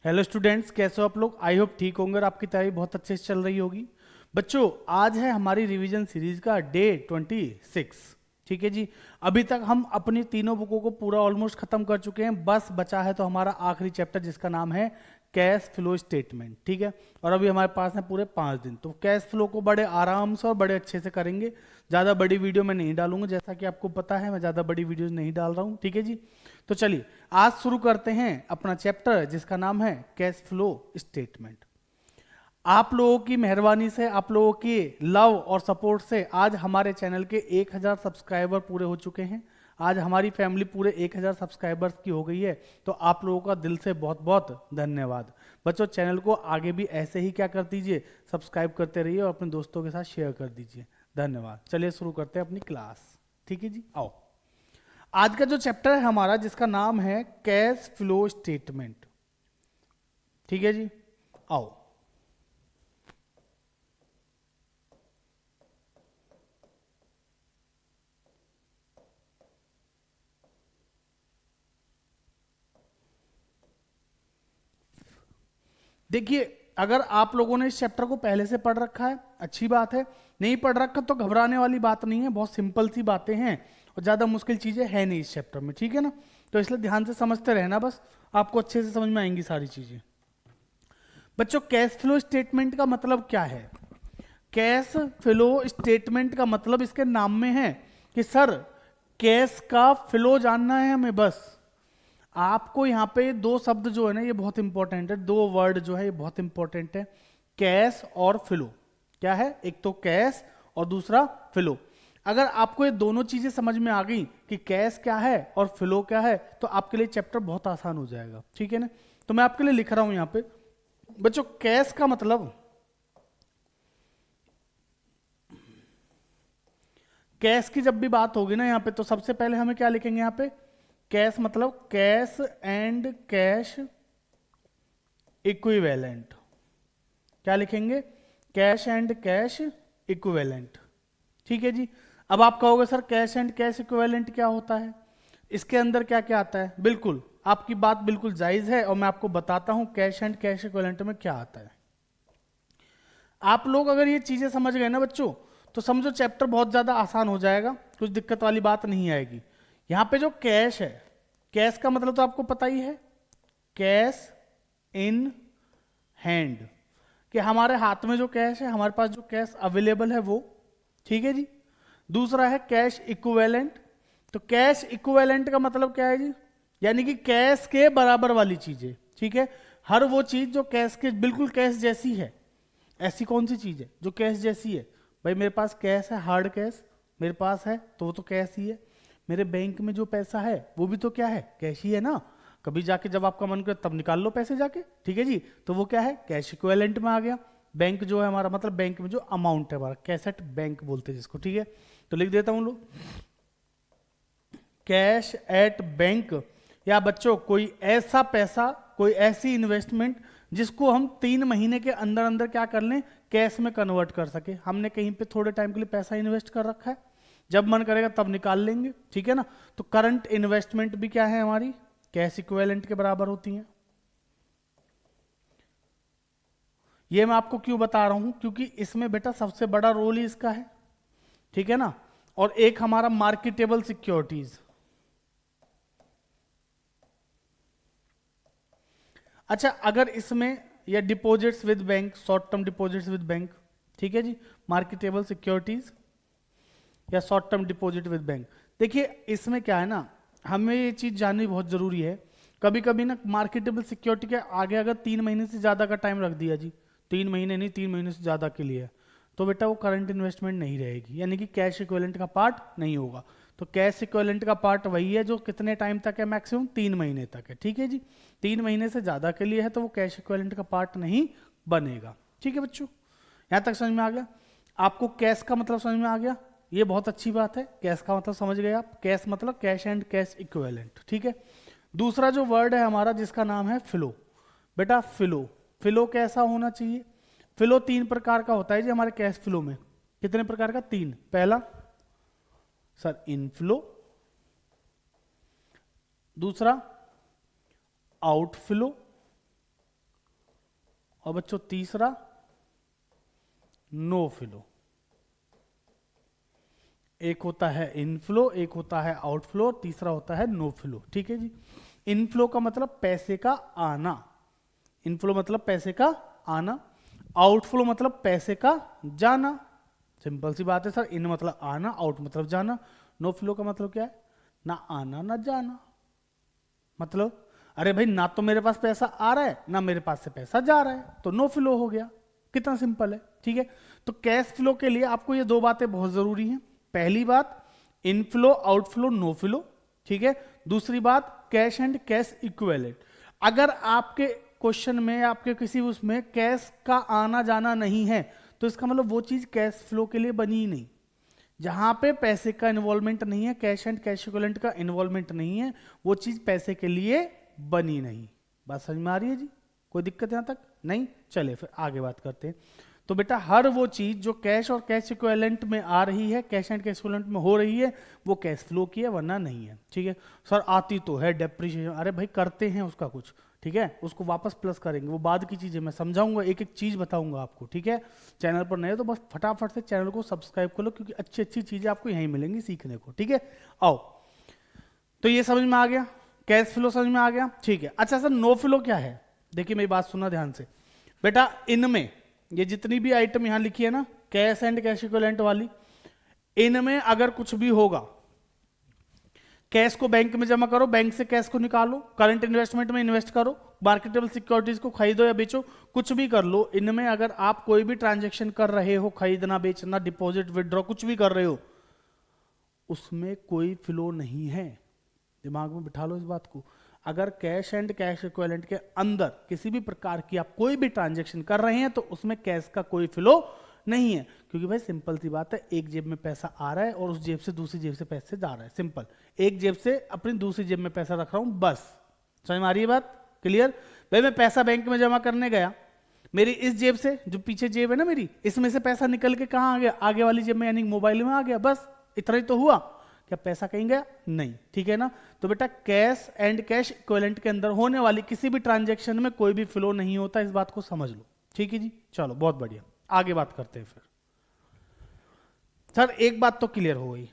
Hello students, कैसे हो आप लोग। आई होप ठीक होंगे और आपकी तैयारी बहुत अच्छे से चल रही होगी। बच्चों, आज है हमारी रिवीजन सीरीज का डे 26। ठीक है जी। अभी तक हम अपनी तीनों बुकों को पूरा ऑलमोस्ट खत्म कर चुके हैं। बस बचा है तो हमारा आखिरी चैप्टर जिसका नाम है कैश फ्लो स्टेटमेंट। ठीक है। और अभी हमारे पास है पूरे 5 दिन, तो कैश फ्लो को बड़े आराम से और बड़े अच्छे से करेंगे। ज़्यादा बड़ी वीडियो मैं नहीं डालूंगा, जैसा कि आपको पता है मैं ज़्यादा बड़ी वीडियोज नहीं डाल रहा हूँ। ठीक है जी। तो चलिए आज शुरू करते हैं अपना चैप्टर जिसका नाम है कैश फ्लो स्टेटमेंट। आप लोगों की मेहरबानी से, आप लोगों की लव और सपोर्ट से आज हमारे चैनल के 1000 सब्सक्राइबर पूरे हो चुके हैं। आज हमारी फैमिली पूरे 1000 सब्सक्राइबर्स की हो गई है। तो आप लोगों का दिल से बहुत बहुत धन्यवाद। बच्चों, चैनल को आगे भी ऐसे ही क्या कर दीजिए, सब्सक्राइब करते रहिए और अपने दोस्तों के साथ शेयर कर दीजिए। धन्यवाद। चलिए शुरू करते हैं अपनी क्लास। ठीक है जी, आओ। आज का जो चैप्टर है हमारा जिसका नाम है कैश फ्लो स्टेटमेंट। ठीक है जी, आओ। देखिए, अगर आप लोगों ने इस चैप्टर को पहले से पढ़ रखा है अच्छी बात है, नहीं पढ़ रखा तो घबराने वाली बात नहीं है। बहुत सिंपल सी बातें हैं और ज़्यादा मुश्किल चीज़ें है नहीं इस चैप्टर में। ठीक है ना। तो इसलिए ध्यान से समझते रहना, बस आपको अच्छे से समझ में आएंगी सारी चीज़ें। बच्चों, कैश फ्लो स्टेटमेंट का मतलब क्या है। कैश फ्लो स्टेटमेंट का मतलब इसके नाम में है कि सर कैश का फ्लो जानना है हमें। बस आपको यहाँ पे दो शब्द जो है ना ये बहुत इंपॉर्टेंट है, दो वर्ड जो है ये बहुत इंपॉर्टेंट है, कैश और फ्लो। क्या है, एक तो कैश और दूसरा फ्लो। अगर आपको ये दोनों चीजें समझ में आ गई कि कैश क्या है और फ्लो क्या है, तो आपके लिए चैप्टर बहुत आसान हो जाएगा। ठीक है ना। तो मैं आपके लिए लिख रहा हूं यहाँ पे। बच्चों, कैश का मतलब, कैश की जब भी बात होगी ना यहाँ पे, तो सबसे पहले हमें क्या लिखेंगे यहाँ पे, कैश मतलब कैश एंड कैश इक्विवेलेंट। क्या लिखेंगे, कैश एंड कैश इक्विवेलेंट। ठीक है जी। अब आप कहोगे sir cash and cash equivalent क्या होता है, इसके अंदर क्या क्या आता है। बिल्कुल, आपकी बात बिल्कुल जायज है और मैं आपको बताता हूं कैश एंड कैश इक्विवेलेंट में क्या आता है। आप लोग अगर ये चीजें समझ गए ना बच्चों, तो समझो चैप्टर बहुत ज्यादा आसान हो जाएगा, कुछ दिक्कत वाली बात नहीं आएगी। यहां पे जो कैश है, कैश का मतलब तो आपको पता ही है, कैश इन हैंड, कि हमारे हाथ में जो कैश है, हमारे पास जो कैश अवेलेबल है वो। ठीक है जी। दूसरा है कैश इक्विवेलेंट। तो कैश इक्विवेलेंट का मतलब क्या है जी, यानी कि कैश के बराबर वाली चीजें। ठीक है। हर वो चीज जो कैश के बिल्कुल कैश जैसी है। ऐसी कौन सी चीज है जो कैश जैसी है। भाई मेरे पास कैश है, हार्ड कैश मेरे पास है तो वो तो कैश ही है। मेरे बैंक में जो पैसा है वो भी तो क्या है, कैश ही है ना। कभी जाके जब आपका मन करे तब निकाल लो पैसे जाके। ठीक है जी। तो वो क्या है, कैश इक्विवेलेंट में आ गया। बैंक जो है हमारा, मतलब बैंक में जो अमाउंट है हमारा, कैसेट बैंक बोलते हैं जिसको। ठीक है। तो लिख देता हूं लोग, कैश एट बैंक। या बच्चों कोई ऐसा पैसा, कोई ऐसी इन्वेस्टमेंट जिसको हम 3 महीने के अंदर अंदर क्या कर लें, कैश में कन्वर्ट कर सके। हमने कहीं पे थोड़े टाइम के लिए पैसा इन्वेस्ट कर रखा है, जब मन करेगा तब निकाल लेंगे। ठीक है ना। तो करंट इन्वेस्टमेंट भी क्या है हमारी, कैश इक्विवेलेंट के बराबर होती है। ये मैं आपको क्यों बता रहा हूं, क्योंकि इसमें बेटा सबसे बड़ा रोल ही इसका है। ठीक है ना। और एक हमारा मार्केटेबल सिक्योरिटीज। अच्छा, अगर इसमें या deposits with bank, short term deposits with bank. ठीक है जी। मार्केटेबल सिक्योरिटीज या short term deposit with bank. देखिए इसमें क्या है ना, हमें ये चीज जाननी बहुत जरूरी है। कभी कभी ना मार्केटेबल सिक्योरिटी के आगे अगर 3 महीने से ज्यादा का टाइम रख दिया जी, 3 महीने नहीं 3 महीने से ज्यादा के लिए, तो बेटा वो करंट इन्वेस्टमेंट नहीं रहेगी, यानी कि कैश इक्विवेलेंट का पार्ट नहीं होगा। तो कैश इक्विवेलेंट का पार्ट वही है जो कितने टाइम तक है, मैक्सिमम 3 महीने तक है। ठीक है जी। 3 महीने से ज्यादा के लिए है तो वो कैश इक्विवेलेंट का पार्ट नहीं बनेगा। ठीक है बच्चों, यहां तक समझ में आ गया। आपको कैश का मतलब समझ में आ गया, ये बहुत अच्छी बात है। कैश का मतलब समझ गए आप, कैश मतलब कैश एंड कैश इक्विवेलेंट। ठीक है। दूसरा जो वर्ड है हमारा जिसका नाम है फ्लो। बेटा फ्लो, फ्लो कैसा होना चाहिए। फ्लो 3 प्रकार का होता है जी हमारे कैश फ्लो में। कितने प्रकार का, 3। पहला सर इनफ्लो, दूसरा आउटफ्लो, और बच्चों तीसरा नो फ्लो। एक होता है इनफ्लो, एक होता है आउटफ्लो, तीसरा होता है नो फ्लो। ठीक है जी। इनफ्लो का मतलब पैसे का आना, इनफ्लो मतलब पैसे का आना, आउटफ्लो मतलब पैसे का जाना। सिंपल सी बात है सर, इन मतलब आना, आउट मतलब जाना। नो फ्लो का मतलब क्या है? ना आना ना जाना। मतलब अरे भाई ना तो मेरे पास पैसा आ रहा है ना मेरे पास से पैसा जा रहा है, तो नो फ्लो हो गया। कितना सिंपल है। ठीक है, तो कैश फ्लो के लिए आपको ये दो बातें बहुत जरूरी हैं। पहली बात इनफ्लो आउटफ्लो नो फ्लो। ठीक है, दूसरी बात कैश एंड कैश इक्विवेलेंट। अगर आपके क्वेश्चन में, आपके किसी उसमें कैश का आना जाना नहीं है, तो इसका मतलब वो चीज कैश फ्लो के लिए बनी ही नहीं। जहां पे पैसे का इन्वॉल्वमेंट नहीं है, कैश एंड कैश इक्विवेलेंट का इन्वॉल्वमेंट नहीं है, वो चीज पैसे के लिए बनी नहीं। बात समझ में आ रही है जी? कोई दिक्कत यहां तक नहीं? चले फिर आगे बात करते हैं। तो बेटा हर वो चीज जो कैश और कैश इक्विवेलेंट में आ रही है, कैश एंड कैश इक्विवेलेंट में हो रही है, वो कैश फ्लो की है, वरना नहीं है। ठीक है सर, आती तो है डेप्रिसिएशन, अरे भाई करते हैं उसका कुछ, ठीक है, उसको वापस प्लस करेंगे, वो बाद की चीजें मैं समझाऊंगा, एक एक चीज बताऊंगा आपको। ठीक है, चैनल पर नए हो तो बस फटाफट से चैनल को सब्सक्राइब कर लो, क्योंकि अच्छी अच्छी चीजें आपको यहीं मिलेंगी सीखने को। ठीक है, आओ, तो ये समझ में आ गया, कैश फ्लो समझ में आ गया। ठीक है, अच्छा सर नो फ्लो क्या है? देखिए मेरी बात सुनना ध्यान से बेटा, इनमें ये जितनी भी आइटम यहां लिखी है ना, कैश एंड कैश इक्विवेलेंट वाली, इनमें अगर कुछ भी होगा, कैश को बैंक में जमा करो, बैंक से कैश को निकालो, करंट इन्वेस्टमेंट में इन्वेस्ट करो, मार्केटेबल सिक्योरिटीज को खरीदो या बेचो, कुछ भी कर लो, इनमें अगर आप कोई भी ट्रांजैक्शन कर रहे हो, खरीदना बेचना डिपॉजिट विदड्रॉ कुछ भी कर रहे हो, उसमें कोई फ्लो नहीं है। दिमाग में बिठा लो इस बात को। अगर कैश एंड कैश इक्विवेलेंट के अंदर किसी भी प्रकार की आप कोई भी ट्रांजैक्शन कर रहे हैं, तो उसमें कैश का कोई फ्लो नहीं है, क्योंकि भाई सिंपल सी बात है, एक जेब में पैसा आ रहा है और उस जेब से दूसरी जेब से पैसे जा रहा है। सिंपल, एक जेब से अपनी दूसरी जेब में पैसा रख रहा हूं, बस। समझ में आ रही है बात? क्लियर? भाई मैं पैसा बैंक में जमा करने गया, मेरी इस जेब से, जो पीछे जेब है ना मेरी, इसमें से पैसा निकल के कहां आ गया? आगे वाली जेब में, यानी मोबाइल में आ गया, बस इतना ही तो हुआ। क्या पैसा कहीं गया? नहीं। ठीक है ना? तो बेटा कैश एंड कैश इक्विवेलेंट के अंदर होने वाली किसी भी ट्रांजैक्शन में कोई भी फ्लो नहीं होता, इस बात को समझ लो। ठीक है जी, चलो बहुत बढ़िया, आगे बात करते हैं फिर। सर एक बात तो क्लियर हो गई,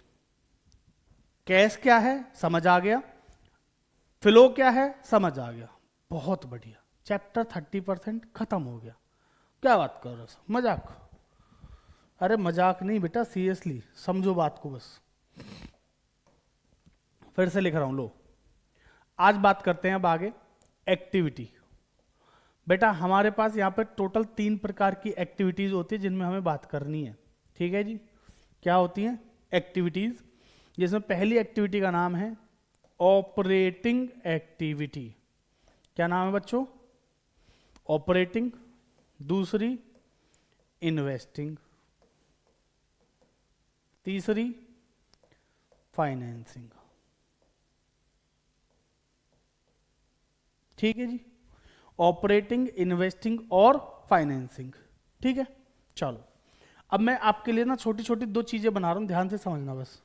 कैश क्या है समझ आ गया, फ्लो क्या है समझ आ गया, बहुत बढ़िया, चैप्टर 30% खत्म हो गया। क्या बात कर रहे हो, मजाक? अरे मजाक नहीं बेटा, सीरियसली समझो बात को बस। फिर से लिख रहा हूं, लो आज बात करते हैं अब आगे एक्टिविटी। बेटा हमारे पास यहां पर टोटल 3 प्रकार की एक्टिविटीज होती है जिनमें हमें बात करनी है। ठीक है जी, क्या होती हैं एक्टिविटीज? जिसमें पहली एक्टिविटी का नाम है ऑपरेटिंग एक्टिविटी। क्या नाम है बच्चों? ऑपरेटिंग। दूसरी इन्वेस्टिंग, तीसरी फाइनेंसिंग। ठीक है जी, ऑपरेटिंग, इन्वेस्टिंग और फाइनेंसिंग। ठीक है, चलो अब मैं आपके लिए ना छोटी छोटी 2 चीजें बना रहा हूं, ध्यान से समझना बस।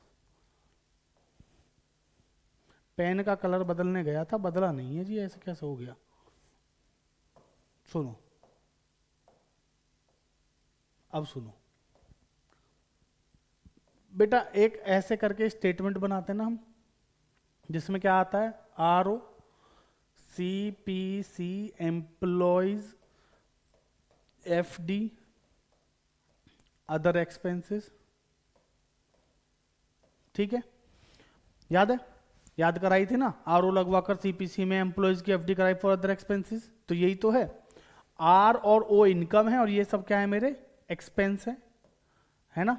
पेन का कलर बदलने गया था, बदला नहीं है जी, ऐसे कैसे हो गया? सुनो, अब सुनो बेटा, एक ऐसे करके स्टेटमेंट बनाते हैं ना हम, जिसमें क्या आता है? ROCPC employees, FD other expenses. ठीक है, याद है? याद कराई थी ना, RO लगवाकर CPC में एम्प्लॉयज की FD कराई फॉर अदर एक्सपेंसेस, तो यही तो है। R और O इनकम है और ये सब क्या है? मेरे एक्सपेंस है ना?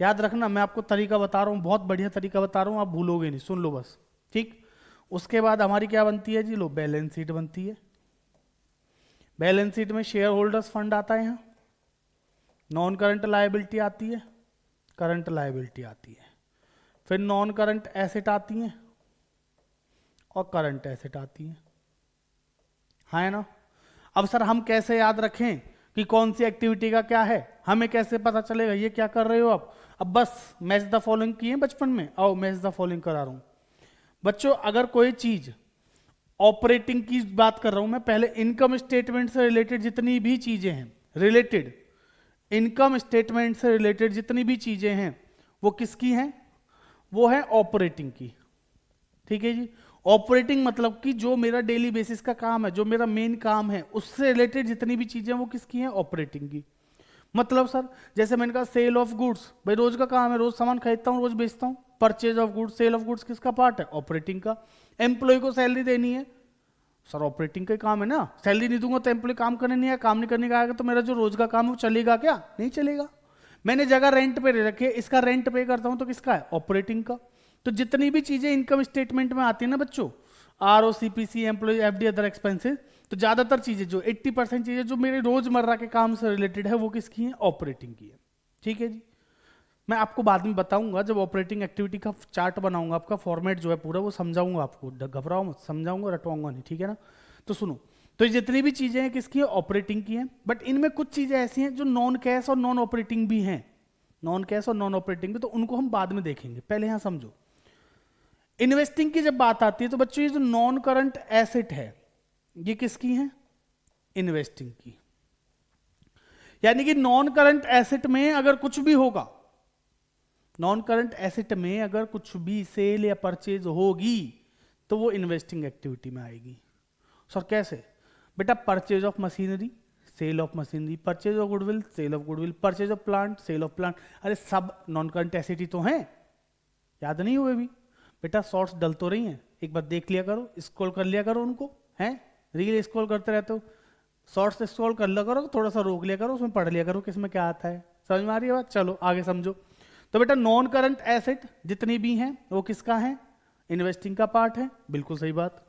याद रखना, मैं आपको तरीका बता रहा हूं, बहुत बढ़िया तरीका बता रहा हूं, आप भूलोगे नहीं, सुन लो बस। ठीक, उसके बाद हमारी क्या बनती है जी? लो बैलेंस शीट बनती है। बैलेंस शीट में शेयर होल्डर्स फंड आता है, यहाँ नॉन करंट लायबिलिटी आती है, करंट लायबिलिटी आती है, फिर नॉन करंट एसेट आती हैं और करंट एसेट आती हैं, है ना? अब सर हम कैसे याद रखें कि कौन सी एक्टिविटी का क्या है? हमें कैसे पता चलेगा ये क्या कर रहे हो आप? अब बस मैच द फॉलोइंग किए बचपन में, आओ मैच द फॉलोइंग करा रहा हूं बच्चों। अगर कोई चीज ऑपरेटिंग की बात कर रहा हूं मैं। पहले इनकम स्टेटमेंट से रिलेटेड जितनी भी चीजें हैं, रिलेटेड इनकम स्टेटमेंट से रिलेटेड जितनी भी चीजें हैं वो किसकी हैं? वो है ऑपरेटिंग की। ठीक है जी। ऑपरेटिंग मतलब कि जो मेरा डेली बेसिस का काम है, जो मेरा मेन काम है, उससे रिलेटेड जितनी भी चीजें वो किसकी हैं? ऑपरेटिंग की। मतलब सर जैसे मैंने कहा सेल ऑफ गुड्स, भाई रोज का काम है, रोज सामान खरीदता हूँ, रोज बेचता हूँ। Purchase of goods, sale of goods किसका पार्ट है? ऑपरेटिंग का। एम्प्लॉय को सैलरी देनी है, सर ऑपरेटिंग का काम है ना। सैलरी नहीं दूंगा तो एम्प्लॉय काम करने नहीं आया, काम नहीं करने का आएगा तो मेरा जो रोज का काम है वो चलेगा क्या? नहीं चलेगा। मैंने जगह रेंट पे ले रखी है, इसका रेंट पे करता हूं तो किसका है? ऑपरेटिंग का। तो जितनी भी चीजें इनकम स्टेटमेंट में आती है ना बच्चों, R O C P C, employ, FD, other expenses, तो ज्यादातर चीजें जो 80% चीजें जो मेरे रोजमर्रा के काम से रिलेटेड है वो किसकी है? ऑपरेटिंग की है। ठीक है जी। मैं आपको बाद में बताऊंगा, जब ऑपरेटिंग एक्टिविटी का चार्ट बनाऊंगा, आपका फॉर्मेट जो है पूरा वो समझाऊंगा आपको, घबराओ मत, समझाऊंगा, रटवाऊंगा नहीं। ठीक है ना। तो सुनो, तो ये जितनी भी चीजें हैं किसकी है? ऑपरेटिंग की हैं। बट इनमें कुछ चीजें ऐसी हैं जो नॉन कैश और नॉन ऑपरेटिंग भी हैं। नॉन कैश और नॉन ऑपरेटिंग भी, तो उनको हम बाद में देखेंगे, पहले यहां समझो। इन्वेस्टिंग की जब बात आती है तो बच्चों ये जो नॉन करंट एसेट है ये किसकी है? इन्वेस्टिंग की। यानी कि नॉन करंट एसेट में अगर कुछ भी होगा, नॉन करंट एसेट में अगर कुछ भी सेल या परचेज होगी तो वो इन्वेस्टिंग एक्टिविटी में आएगी। सर कैसे? बेटा purchase of machinery, sale of machinery, purchase of goodwill, sale of goodwill, purchase of plant, sale of plant, अरे सब नॉन करंट एसेट ही तो हैं। याद नहीं हुए भी? बेटा शॉर्ट्स डल तो रही हैं, एक बार देख लिया करो, स्क्रॉल कर लिया करो उनको, हैं रील स्क्रॉल करते रहते हो, शॉर्ट्स स्क्रॉल कर लिया करो, थोड़ा सा रोक लिया करो, उसमें पढ़ लिया करो किसमें क्या आता है। समझ में आ रही है बात? चलो आगे समझो। तो बेटा नॉन करंट एसेट जितनी भी हैं वो किसका है? इन्वेस्टिंग का पार्ट है। बिल्कुल सही बात।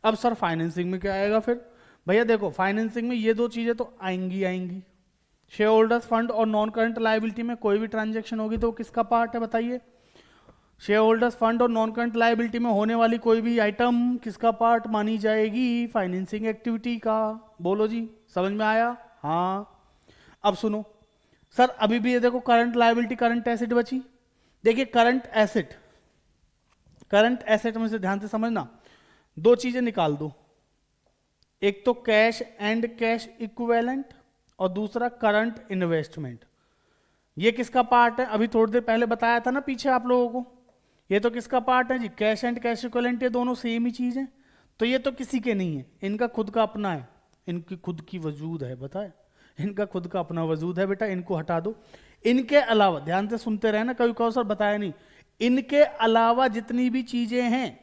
अब सर फाइनेंसिंग में क्या आएगा फिर? भैया देखो फाइनेंसिंग में ये दो चीजें तो आएंगी आएंगी। शेयर होल्डर्स फंड और नॉन करंट लायबिलिटी में कोई भी ट्रांजेक्शन होगी तो किसका पार्ट है बताइए? शेयर होल्डर्स फंड और नॉन करंट लायबिलिटी में होने वाली कोई भी आइटम किसका पार्ट मानी जाएगी? फाइनेंसिंग एक्टिविटी का। बोलो जी, समझ में आया? हाँ। अब सुनो सर, अभी भी ये देखो करंट लायबिलिटी करंट एसेट बची। देखिए करंट एसेट, करंट एसेट में से ध्यान से समझना, दो चीजें निकाल दो, एक तो कैश एंड कैश इक्विवेलेंट और दूसरा करंट इन्वेस्टमेंट। ये किसका पार्ट है? अभी थोड़ी देर पहले बताया था ना पीछे आप लोगों को। ये तो किसका पार्ट है जी? कैश एंड कैश इक्विवेलेंट, ये दोनों सेम ही चीज है। तो ये तो किसी के नहीं है, इनका खुद का अपना है, इनकी खुद की वजूद है, बताए इनका खुद का अपना वजूद है। बेटा इनको हटा दो। इनके अलावा ध्यान से सुनते रहे ना, कभी कौन सर बताया नहीं, इनके अलावा जितनी भी चीजें हैं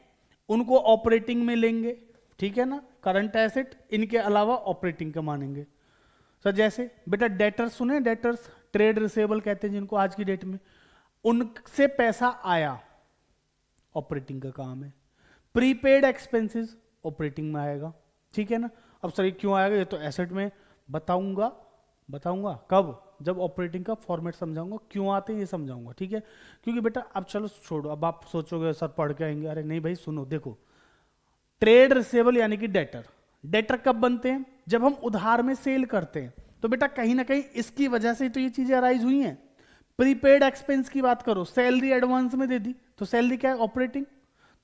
उनको ऑपरेटिंग में लेंगे। ठीक है ना। करंट एसेट इनके अलावा ऑपरेटिंग का मानेंगे। सर जैसे बेटा डेटर्स सुने, डेटर्स ट्रेड रिसेबल कहते हैं जिनको आज की डेट में, उनसे पैसा आया, ऑपरेटिंग का काम है। प्रीपेड एक्सपेंसेस ऑपरेटिंग में आएगा। ठीक है ना। अब सर ये क्यों आएगा? ये तो एसेट में बताऊंगा, बताऊंगा कब? जब ऑपरेटिंग का फॉर्मेट समझाऊंगा, क्यों आते हैं ये समझाऊंगा। ठीक है। क्योंकि बेटा अब चलो छोड़ो, अब आप सोचोगे सर पढ़ के आएंगे, अरे नहीं भाई सुनो, देखो ट्रेड रिसेबल यानी कि डेटर, डेटर कब बनते हैं? जब हम उधार में सेल करते हैं। तो बेटा कहीं ना कहीं इसकी वजह से तो ये चीजें अराइज हुई हैं। प्रीपेड एक्सपेंस की बात करो, सैलरी एडवांस में दे दी तो सैलरी क्या है? ऑपरेटिंग।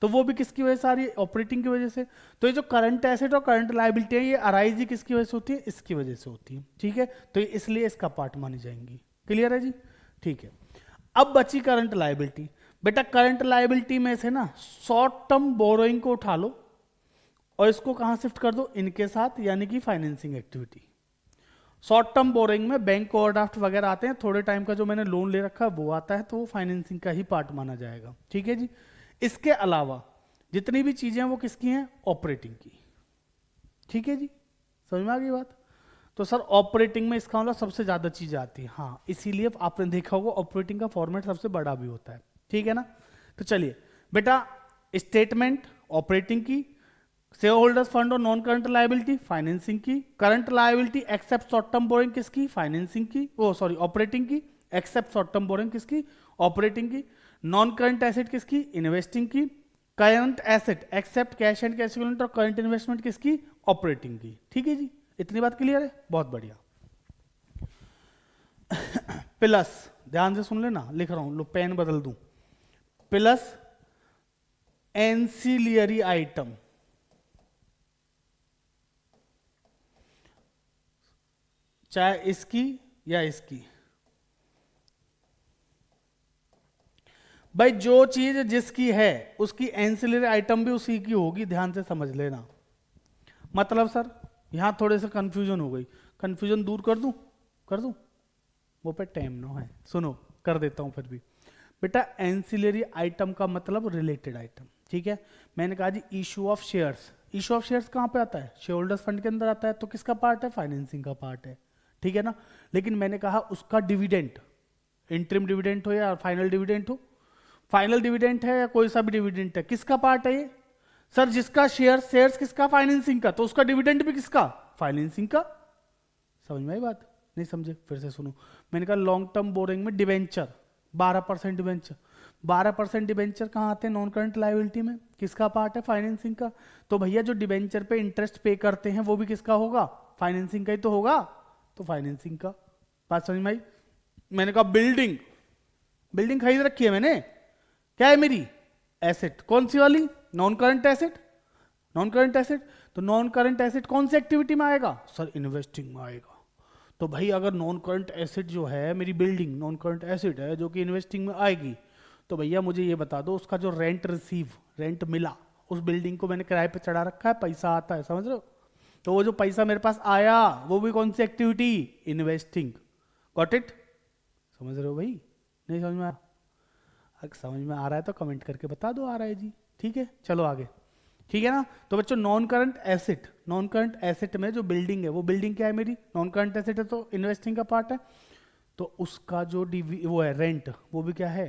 तो वो भी किसकी वजह से आ रही है? ऑपरेटिंग की वजह से। तो ये जो करंट एसेट और करंट लायबिलिटी है ये अराइज ही किसकी वजह से होती है? इसकी वजह से होती है। ठीक है। तो इसलिए इसका पार्ट मानी जाएंगी। क्लियर है जी? ठीक है। अब बची करंट लायबिलिटी। बेटा करंट लायबिलिटी में से ना शॉर्ट टर्म बोरोइंग को उठा लो और इसको कहां शिफ्ट कर दो? इनके साथ, यानी कि financing activity. Short term boring में बैंक ओवरड्राफ्ट वगैरह आते हैं, थोड़े टाइम का जो मैंने लोन ले रखा है वो आता है, तो वो फाइनेंसिंग का ही पार्ट माना जाएगा। ठीक है जी। इसके अलावा जितनी भी चीजें हैं वो किसकी हैं? ऑपरेटिंग की। ठीक है जी, समझ में आ गई बात? तो सर ऑपरेटिंग में इसका मतलब सबसे ज्यादा चीजें आती है। हाँ, इसीलिए आपने देखा होगा ऑपरेटिंग का फॉर्मेट सबसे बड़ा भी होता है। ठीक है ना। तो चलिए बेटा, स्टेटमेंट ऑपरेटिंग की, शेयर होल्डर्स फंड और नॉन करंट लायबिलिटी फाइनेंसिंग की, current liability except short term borrowing किसकी? फाइनेंसिंग की, ओ सॉरी ऑपरेटिंग की, एक्सेप्ट शॉर्ट टर्म बोरिंग किसकी? ऑपरेटिंग की, नॉन करंट एसेट किसकी? इन्वेस्टिंग की, current asset except cash and cash equivalent और करंट इन्वेस्टमेंट किसकी? ऑपरेटिंग की। ठीक है जी, इतनी बात क्लियर है? बहुत बढ़िया। प्लस, ध्यान से सुन लेना, लिख रहा हूं, लो पेन बदल दूं, प्लस एंसिलियरी आइटम। चाहे इसकी या इसकी। भाई जो चीज जिसकी है उसकी एंसिलरी आइटम भी उसी की होगी, ध्यान से समझ लेना। मतलब सर यहां थोड़े से कंफ्यूजन हो गई, कंफ्यूजन दूर कर दूं? कर दूं? वो पे टाइम नो है, सुनो कर देता हूं फिर भी। बेटा एंसिलरी आइटम का मतलब रिलेटेड आइटम, ठीक है। मैंने कहा जी issue of shares, issue of shares कहां पे आता है? शेयर होल्डर्स फंड के अंदर आता है, तो किसका पार्ट है? फाइनेंसिंग का पार्ट है, ठीक है ना। लेकिन मैंने कहा उसका डिविडेंड, इंटरिम डिविडेंड हो या फाइनल डिविडेंड हो, फाइनल डिविडेंड है या कोई सा भी डिविडेंड है, किसका पार्ट है ये? सर जिसका शेयर्स किसका? फाइनेंसिंग का, तो उसका डिविडेंड भी किसका? फाइनेंसिंग का। समझ में आई बात? नहीं समझे? फिर से सुनो। मैंने कहा लॉन्ग टर्म बोरिंग में डिवेंचर 12% डिवेंचर, 12% डिवेंचर कहाँ आते हैं? नॉन करंट लायबिलिटी में, किसका पार्ट है? फाइनेंसिंग का। तो भैया जो डिवेंचर पे इंटरेस्ट पे करते हैं वो भी किसका होगा? फाइनेंसिंग का ही तो होगा, तो फाइनेंसिंग का। बात समझ में आई? मैंने कहा बिल्डिंग, बिल्डिंग खरीद रखी है मैंने, क्या है मेरी? एसेट। कौन सी वाली? Non current asset. Non current asset, तो नॉन करंट एसेट कौन सी एक्टिविटी में आएगा? सर इन्वेस्टिंग में आएगा। तो भाई अगर नॉन करंट एसेट जो है मेरी बिल्डिंग नॉन करंट एसेट है जो कि इन्वेस्टिंग में आएगी, तो भैया मुझे ये बता दो उसका जो रेंट रिसीव, रेंट मिला, उस बिल्डिंग को मैंने किराए पे चढ़ा रखा है, पैसा आता है, समझ रहे हो? तो वो जो पैसा मेरे पास आया वो भी कौन सी एक्टिविटी? इन्वेस्टिंग। Got it? समझ रहे हो भाई? नहीं समझ में? अगर समझ में आ रहा है तो कमेंट करके बता दो आ रहा है जी, ठीक है। चलो आगे, ठीक है ना। तो बच्चों non current asset, non current asset में जो बिल्डिंग है वो बिल्डिंग क्या है मेरी? नॉन करंट एसेट है, तो इन्वेस्टिंग का पार्ट है। तो उसका जो वो है रेंट, वो भी क्या है?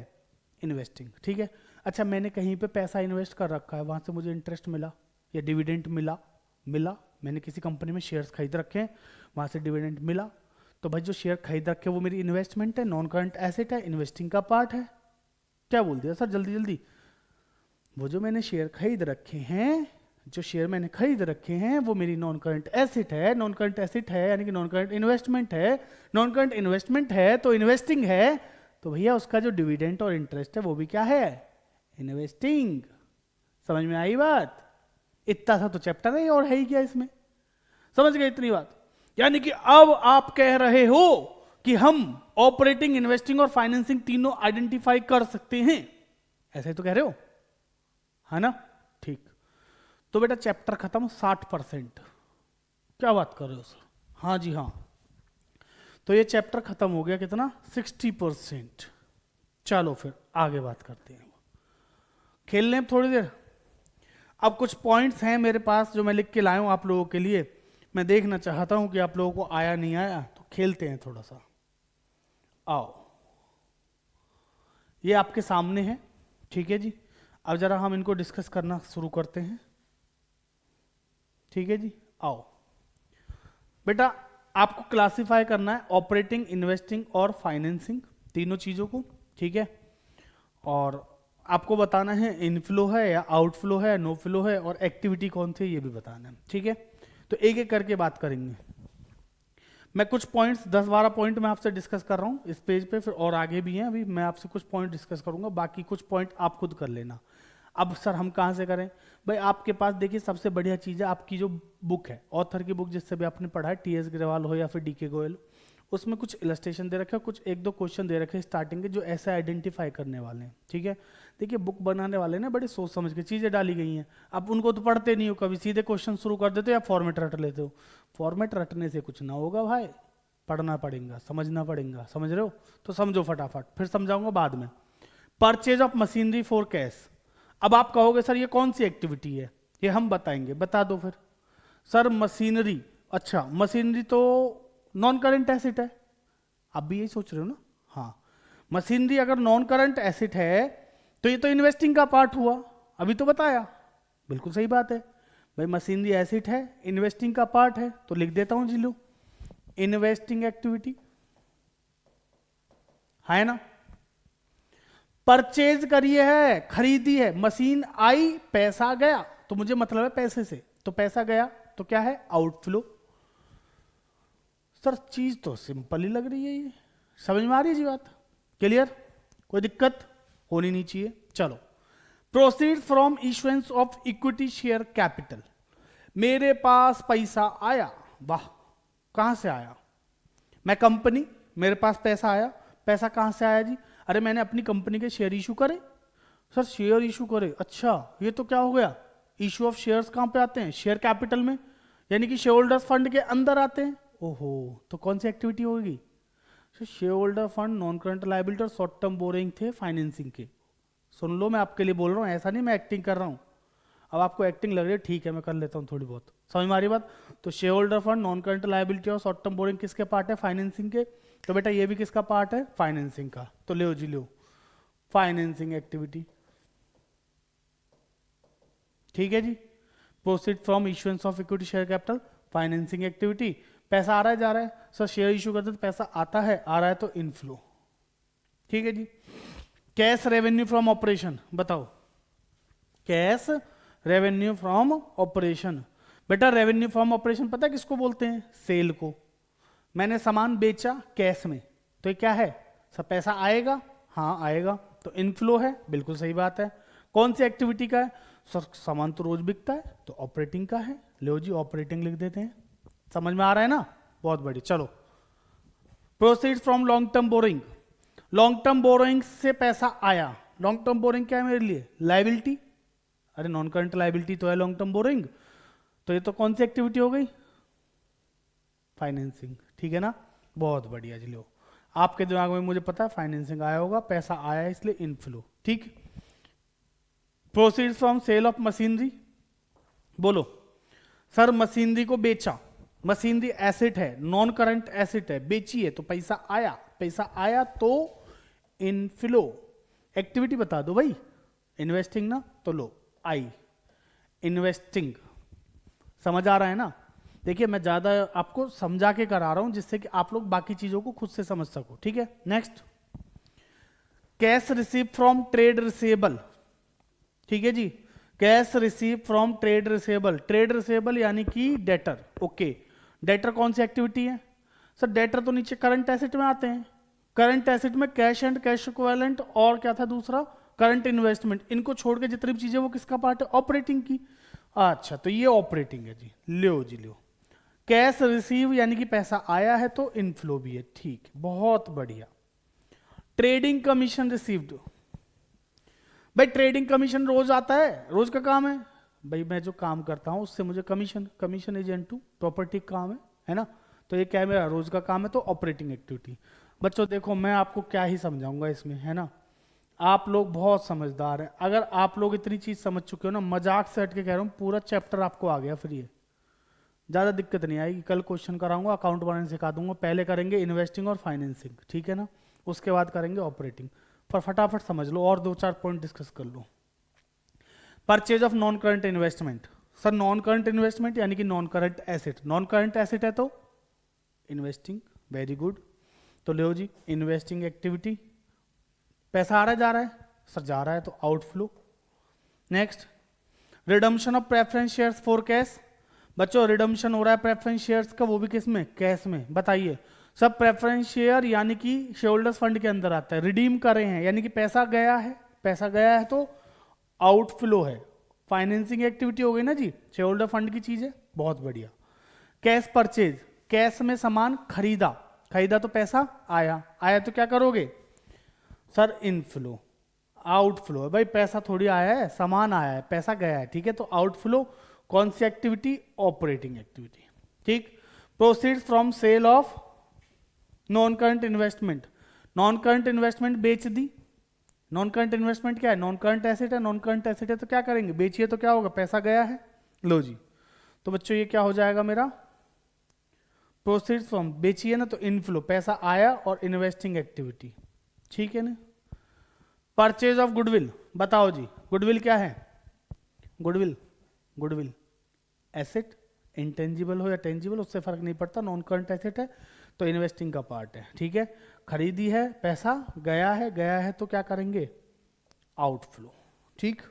इन्वेस्टिंग, ठीक है। अच्छा मैंने कहीं पे पैसा इन्वेस्ट कर रखा है, वहां से मुझे इंटरेस्ट मिला या डिविडेंड मिला, मैंने किसी कंपनी में शेयर्स खरीद रखे हैं, वहां से डिविडेंड मिला, तो भाई जो शेयर खरीद रखे वो मेरी इन्वेस्टमेंट है, नॉन करंट एसेट है, इन्वेस्टिंग का पार्ट है। क्या बोल दिया सर जल्दी जल्दी? वो जो मैंने शेयर खरीद रखे हैं, जो शेयर मैंने खरीद रखे हैं वो मेरी नॉन करंट एसेट है, नॉन करंट एसेट है यानी कि नॉन करंट इन्वेस्टमेंट है, नॉन करंट इन्वेस्टमेंट है तो इन्वेस्टिंग है, तो भैया उसका जो डिविडेंड और इंटरेस्ट है वो भी क्या है? इन्वेस्टिंग। समझ में आई बात? इतना सा तो चैप्टर है और है ही क्या इसमें? समझ गए इतनी बात? यानी कि अब आप कह रहे हो कि हम ऑपरेटिंग, इन्वेस्टिंग और फाइनेंसिंग तीनों आइडेंटिफाई कर सकते हैं, ऐसे ही तो कह रहे हो, है ना? ठीक। तो बेटा चैप्टर खत्म 60%। क्या बात कर रहे हो सर? हाँ जी हाँ। तो ये चैप्टर खत्म हो गया कितना? 60%। चलो फिर आगे बात करते हैं, खेल लें थोड़ी देर। अब कुछ पॉइंट्स हैं मेरे पास जो मैं लिख के लाया हूं आप लोगों के लिए, मैं देखना चाहता हूं कि आप लोगों को आया नहीं आया, तो खेलते हैं थोड़ा सा। आओ, ये आपके सामने है, ठीक है जी। अब जरा हम इनको डिस्कस करना शुरू करते हैं, ठीक है जी। आओ बेटा, आपको क्लासिफाई करना है ऑपरेटिंग, इन्वेस्टिंग और फाइनेंसिंग, तीनों चीजों को, ठीक है। और आपको बताना है इनफ्लो है या आउटफ्लो है, नो फ्लो है, और एक्टिविटी कौन सी ये भी बताना है, ठीक है। तो एक एक करके बात करेंगे। मैं कुछ पॉइंट्स 10-12 पॉइंट मैं आपसे डिस्कस कर रहा हूँ इस पेज पे, फिर और आगे भी हैं, अभी मैं आपसे कुछ पॉइंट डिस्कस करूंगा, बाकी कुछ पॉइंट आप खुद कर लेना। अब सर हम कहाँ से करें? भाई आपके पास देखिए सबसे बढ़िया चीज़ है आपकी जो बुक है, ऑथर की बुक जिससे भी आपने पढ़ा है, टी.एस. ग्रेवाल हो या फिर डी.के. गोयल, उसमें कुछ इलस्ट्रेशन दे रखे हैं, कुछ 1-2 क्वेश्चन दे रखे हैं स्टार्टिंग के जो ऐसे आइडेंटिफाई करने वाले हैं, ठीक है। देखिए बुक बनाने वाले ने बड़ी सोच समझ के चीज़ें डाली गई हैं, आप उनको तो पढ़ते नहीं हो, कभी सीधे क्वेश्चन शुरू कर देते हो या फॉर्मेट रट लेते हो। फॉर्मेट रटने से कुछ ना होगा भाई, पढ़ना पड़ेगा, समझना पड़ेगा, समझ रहे हो? तो समझो फटाफट, फिर समझाऊंगा बाद में। Purchase of machinery for cash. अब आप कहोगे सर ये कौन सी एक्टिविटी है? ये हम बताएंगे, बता दो फिर। सर मशीनरी, अच्छा मशीनरी तो नॉन करंट एसेट है, आप भी यही सोच रहे हो ना? हाँ, मशीनरी अगर नॉन करंट एसेट है तो ये तो इन्वेस्टिंग का पार्ट हुआ, अभी तो बताया, बिल्कुल सही बात है भाई। मशीनरी एसेट है, इन्वेस्टिंग का पार्ट है, तो लिख देता हूं जी, लो इन्वेस्टिंग एक्टिविटी है ना। परचेज करिए है, खरीदी है, मशीन आई, पैसा गया, तो मुझे मतलब है पैसे से, तो पैसा गया तो क्या है? आउटफ्लो। सर चीज तो सिंपल ही लग रही है, ये समझ में आ रही है जी बात? क्लियर? कोई दिक्कत होनी नहीं चाहिए। चलो, proceed from issuance of equity share capital. मेरे पास पैसा आया, वाह, कहां से आया? मैं कंपनी, मेरे पास पैसा आया, पैसा कहाँ से आया जी? अरे मैंने अपनी कंपनी के शेयर इशू करे। सर शेयर इशू करे, अच्छा ये तो क्या हो गया, इशू ऑफ शेयर्स कहाँ पे आते हैं? शेयर कैपिटल में, यानी कि शेयर होल्डर्स फंड के अंदर आते हैं। ओहो, तो कौन सी एक्टिविटी होगी? Share holder fund, non current liability और शॉर्ट टर्म बोरिंग थे फाइनेंसिंग के। सुन लो, मैं आपके लिए बोल रहा हूँ, ऐसा नहीं मैं एक्टिंग कर रहा हूँ। अब आपको एक्टिंग लग रही है, ठीक है मैं कर लेता हूँ थोड़ी बहुत, समझ में आ रही बात? तो share holder fund, non current liability और शॉर्ट टर्म बोरिंग किसके पार्ट है? फाइनेंसिंग के। तो बेटा ये भी किसका पार्ट है? फाइनेंसिंग का। तो लो जी लो, फाइनेंसिंग एक्टिविटी, ठीक है जी। Proceed from issuance of equity share capital, financing activity. पैसा आ रहा है जा रहा है? सर शेयर इशू करते तो पैसा आता है, आ रहा है तो इनफ्लो, ठीक है जी। कैश रेवेन्यू फ्रॉम ऑपरेशन, बताओ कैश रेवेन्यू फ्रॉम ऑपरेशन। बेटा रेवेन्यू फ्रॉम ऑपरेशन पता है किसको बोलते हैं? सेल को। मैंने सामान बेचा कैश में, तो ये क्या है? सब पैसा आएगा, हाँ आएगा, तो इनफ्लो है, बिल्कुल सही बात है। कौन सी एक्टिविटी का है? सर सामान तो रोज बिकता है, तो ऑपरेटिंग का है। लो जी ऑपरेटिंग लिख देते हैं, समझ में आ रहा है ना? बहुत बढ़िया। चलो, proceed from long term borrowing. Long term borrowing से पैसा आया, लॉन्ग टर्म बोरिंग क्या है मेरे लिए? लायबिलिटी। अरे नॉन करंट लायबिलिटी तो है लॉन्ग टर्म बोरिंग, तो ये तो कौन सी एक्टिविटी हो गई? फाइनेंसिंग, ठीक है ना? बहुत बढ़िया जी। लो, आपके दिमाग में मुझे पता है फाइनेंसिंग आया होगा, पैसा आया इसलिए इनफ्लो, ठीक। Proceeds from sale of machinery, बोलो सर मशीनरी को बेचा, मशीनरी एसेट है, नॉन करंट एसेट है, बेची है तो पैसा आया, पैसा आया तो इनफ्लो। एक्टिविटी बता दो भाई, इन्वेस्टिंग ना, तो लो आई इन्वेस्टिंग। समझ आ रहा है ना? देखिए मैं ज्यादा आपको समझा के करा रहा हूं जिससे कि आप लोग बाकी चीजों को खुद से समझ सको, ठीक है। Next, cash receive from trade receivable, ठीक है जी। Cash receive from trade receivable, trade receivable यानी कि डेटर, ओके। डेटर कौन सी एक्टिविटी है? सर डेटर तो नीचे करंट एसेट में आते हैं। करंट एसेट में कैश एंड कैश इक्विवेलेंट और क्या था दूसरा? Current investment. इनको छोड़ के जितनी भी चीजें वो किसका पार्ट है? ऑपरेटिंग की। अच्छा तो ये ऑपरेटिंग है जी। लो जी लो, कैश रिसीव यानी कि पैसा आया है तो इनफ्लो भी है, ठीक, बहुत बढ़िया। ट्रेडिंग कमीशन रिसीव्ड, भाई ट्रेडिंग कमीशन रोज आता है, रोज का काम है भाई, मैं जो काम करता हूं उससे मुझे commission, commission agent to property काम है ना? तो ये क्या है? मेरा रोज का काम है, तो ऑपरेटिंग एक्टिविटी। बच्चों देखो मैं आपको क्या ही समझाऊंगा इसमें, है ना? आप लोग बहुत समझदार हैं, अगर आप लोग इतनी चीज समझ चुके हो ना, मजाक से हट के कह रहा हूँ, पूरा चैप्टर आपको आ गया फ्री है, ज्यादा दिक्कत नहीं आएगी। कल क्वेश्चन कराऊंगा, अकाउंट बनाने सिखा दूंगा, पहले करेंगे इन्वेस्टिंग और फाइनेंसिंग, ठीक है ना? उसके बाद करेंगे ऑपरेटिंग। पर फटाफट समझ लो और 2-4 पॉइंट डिस्कस कर लो। Purchase of non current investment, sir non current investment यानी कि non current asset, non current asset है तो इन्वेस्टिंग, वेरी गुड। तो लो जी इन्वेस्टिंग एक्टिविटी, पैसा आ रहा है जा रहा है? सर जा रहा है तो outflow. Next, redemption of preference shares for cash. बच्चों रिडम्पशन हो रहा है प्रेफरेंस शेयर्स का, वो भी किस में? कैश में। बताइए, सब प्रेफरेंस शेयर यानी कि शेयर होल्डर्स फंड के अंदर आता है, रिडीम कर रहे हैं यानी कि पैसा गया है, पैसा गया है तो आउटफ्लो है। फाइनेंसिंग एक्टिविटी हो गई ना जी, शेयर होल्डर फंड की चीज है, बहुत बढ़िया। कैश परचेज, कैश में सामान खरीदा, खरीदा तो पैसा आया, आया तो क्या करोगे? Sir inflow. आउटफ्लो है भाई, पैसा थोड़ी आया है, सामान आया है, पैसा गया है, ठीक है। तो आउटफ्लो कौन सी एक्टिविटी? ऑपरेटिंग एक्टिविटी, ठीक। Proceeds from sale of non current investment, non current investment बेच दी। नॉन करंट इन्वेस्टमेंट क्या है? नॉन करंट एसेट है, नॉन करंट एसेट है तो क्या करेंगे? बेचिए तो क्या होगा? पैसा गया है। लो जी, तो बच्चों ये क्या हो जाएगा मेरा? प्रोसीड्स फ्रॉम, बेचिए ना तो इनफ्लो, पैसा आया और इन्वेस्टिंग एक्टिविटी, ठीक है ना। परचेज ऑफ गुडविल, बताओ जी गुडविल क्या है? गुडविल, गुडविल एसेट, इंटेंजिबल हो या टेंजिबल उससे फर्क नहीं पड़ता, नॉन करंट एसेट है तो इन्वेस्टिंग का पार्ट है, ठीक है। खरीदी है, पैसा गया है, गया है तो क्या करेंगे? आउटफ्लो, ठीक।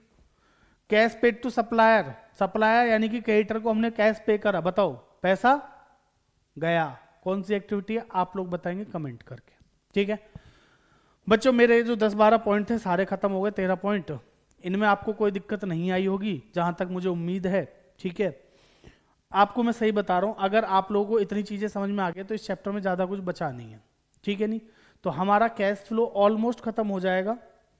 Cash paid to supplier, supplier यानी कि क्रेडिटर को हमने कैश पे करा, बताओ पैसा गया, कौन सी एक्टिविटी है? आप लोग बताएंगे कमेंट करके, ठीक है। बच्चों मेरे जो 10-12 पॉइंट थे सारे खत्म हो गए, 13 पॉइंट, इनमें आपको कोई दिक्कत नहीं आई होगी जहां तक मुझे उम्मीद है, ठीक है। आपको मैं सही बता रहा हूँ, अगर आप लोगों को इतनी चीज़ें समझ में आ गई तो इस चैप्टर में ज़्यादा कुछ बचा नहीं है, ठीक है नहीं। तो हमारा कैश फ्लो ऑलमोस्ट खत्म हो जाएगा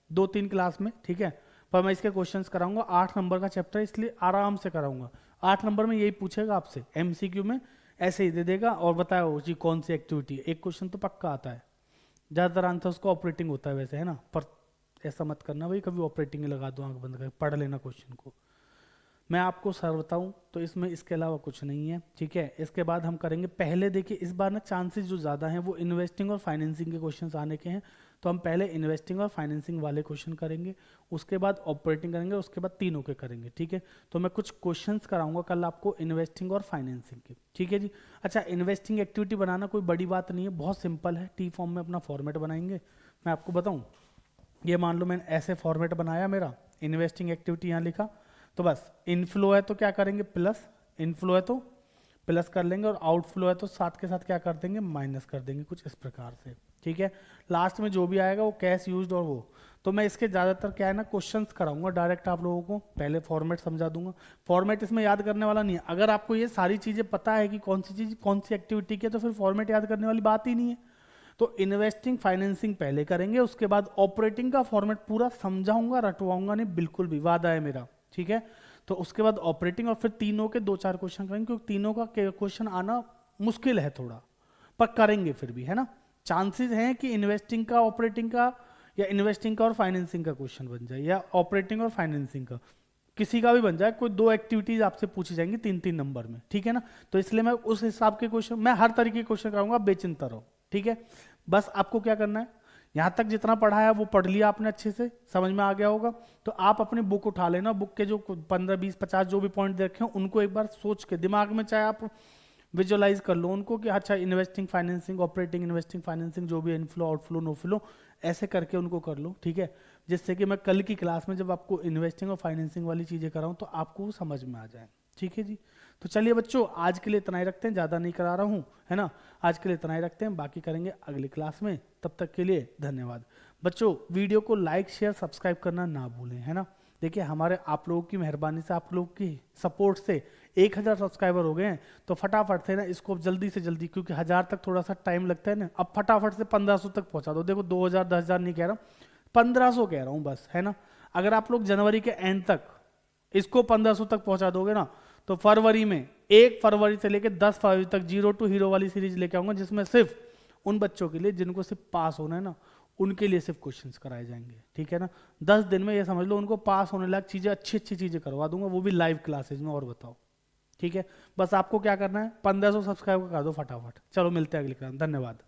2-3 क्लास में, ठीक है। पर मैं इसके क्वेश्चंस कराऊंगा, 8 नंबर का चैप्टर है इसलिए आराम से कराऊंगा। 8 नंबर में यही पूछेगा आपसे, एमसीक्यू में ऐसे ही दे देगा और बताओ जी कौन सी एक्टिविटी है। एक क्वेश्चन तो पक्का आता है, ज़्यादातर आंसर उसका ऑपरेटिंग होता है वैसे, है ना। पर ऐसा मत करना भाई कभी ऑपरेटिंग लगा दो, आंख बंद कर पढ़ लेना क्वेश्चन को। मैं आपको सर बताऊं तो इसमें इसके अलावा कुछ नहीं है, ठीक है। इसके बाद हम करेंगे, पहले देखिए इस बार ना चांसेस जो ज़्यादा हैं वो इन्वेस्टिंग और फाइनेंसिंग के क्वेश्चंस आने के हैं, तो हम पहले इन्वेस्टिंग और फाइनेंसिंग वाले क्वेश्चन करेंगे, उसके बाद ऑपरेटिंग करेंगे, उसके बाद तीनों के करेंगे, ठीक है। तो मैं कुछ क्वेश्चंस कराऊंगा कल आपको इन्वेस्टिंग और फाइनेंसिंग के, ठीक है जी। अच्छा, इन्वेस्टिंग एक्टिविटी बनाना कोई बड़ी बात नहीं है, बहुत सिंपल है। टी फॉर्म में अपना फॉर्मेट बनाएंगे। मैं आपको बताऊँ, ये मान लो मैंने ऐसे फॉर्मेट बनाया, मेरा इन्वेस्टिंग एक्टिविटी यहाँ लिखा, तो बस इनफ्लो है तो क्या करेंगे प्लस, इनफ्लो है तो प्लस कर लेंगे, और आउटफ्लो है तो साथ के साथ क्या कर देंगे माइनस कर देंगे, कुछ इस प्रकार से, ठीक है। लास्ट में जो भी आएगा वो कैश यूज्ड और वो, तो मैं इसके ज़्यादातर क्या है ना क्वेश्चंस कराऊंगा डायरेक्ट आप लोगों को, पहले फॉर्मेट समझा दूंगा। फॉर्मेट इसमें याद करने वाला नहीं है, अगर आपको ये सारी चीज़ें पता है कि कौन सी चीज़ कौन सी एक्टिविटी की है तो फिर फॉर्मेट याद करने वाली बात ही नहीं है। तो इन्वेस्टिंग फाइनेंसिंग पहले करेंगे, उसके बाद ऑपरेटिंग का फॉर्मेट पूरा समझाऊंगा, रटवाऊंगा नहीं, बिल्कुल भी वादा है मेरा, ठीक है। तो उसके बाद ऑपरेटिंग, और फिर तीनों के 2-4 क्वेश्चन करेंगे, क्योंकि तीनों का क्वेश्चन आना मुश्किल है थोड़ा, पर करेंगे फिर भी, है ना। चांसेस हैं कि इन्वेस्टिंग का, ऑपरेटिंग का, या इन्वेस्टिंग का और फाइनेंसिंग का क्वेश्चन बन जाए, या ऑपरेटिंग और फाइनेंसिंग का किसी का भी बन जाए। कोई 2 एक्टिविटीज आपसे पूछी जाएंगी 3-3 नंबर में, ठीक है ना। तो इसलिए मैं उस हिसाब के क्वेश्चन, मैं हर तरीके के क्वेश्चन कराऊंगा, बेचिंता रहो, ठीक है। बस आपको क्या करना है, यहाँ तक जितना पढ़ा है वो पढ़ लिया आपने, अच्छे से समझ में आ गया होगा। तो आप अपनी बुक उठा लेना, बुक के जो 15, 20, 50 जो भी पॉइंट दे रखे हैं उनको एक बार सोच के दिमाग में, चाहे आप विजुअलाइज कर लो उनको कि अच्छा investing financing, operating, investing financing, जो भी इनफ्लो आउटफ्लो नो फ्लो, ऐसे करके उनको कर लो, ठीक है। जिससे कि मैं कल की क्लास में जब आपको इन्वेस्टिंग और फाइनेंसिंग वाली चीज़ें कराऊँ तो आपको समझ में आ जाए, ठीक है जी। तो चलिए बच्चों, आज के लिए इतना ही रखते हैं, ज़्यादा नहीं करा रहा हूँ, है ना। आज के लिए इतना ही रखते हैं, बाकी करेंगे अगली क्लास में। तब तक के लिए धन्यवाद बच्चों। वीडियो को लाइक शेयर सब्सक्राइब करना ना भूलें, है ना। देखिए हमारे आप लोगों की मेहरबानी से, आप लोगों की सपोर्ट से 1000 सब्सक्राइबर हो गए हैं, तो फटाफट से ना इसको जल्दी से जल्दी, क्योंकि 1000 तक थोड़ा सा टाइम लगता है ना, अब फटाफट से 1500 तक पहुंचा दो। देखो 2000 10,000 नहीं कह रहा हूँ, 1500 कह रहा हूँ बस, है ना। अगर आप लोग जनवरी के एंड तक इसको 1500 तक पहुंचा दोगे ना, तो फरवरी में 1 फरवरी से लेकर 10 फरवरी तक जीरो टू हीरो वाली सीरीज लेके आऊंगा, जिसमें सिर्फ उन बच्चों के लिए जिनको सिर्फ पास होना है ना, उनके लिए सिर्फ क्वेश्चंस कराए जाएंगे, ठीक है ना। 10 दिन में ये समझ लो उनको पास होने लायक चीज़ें, अच्छी अच्छी चीज़ें करवा दूंगा, वो भी लाइव क्लासेज में। और बताओ, ठीक है। बस आपको क्या करना है, 1500 सब्सक्राइब कर दो फटाफट। चलो मिलते हैं अगली क्लास, धन्यवाद।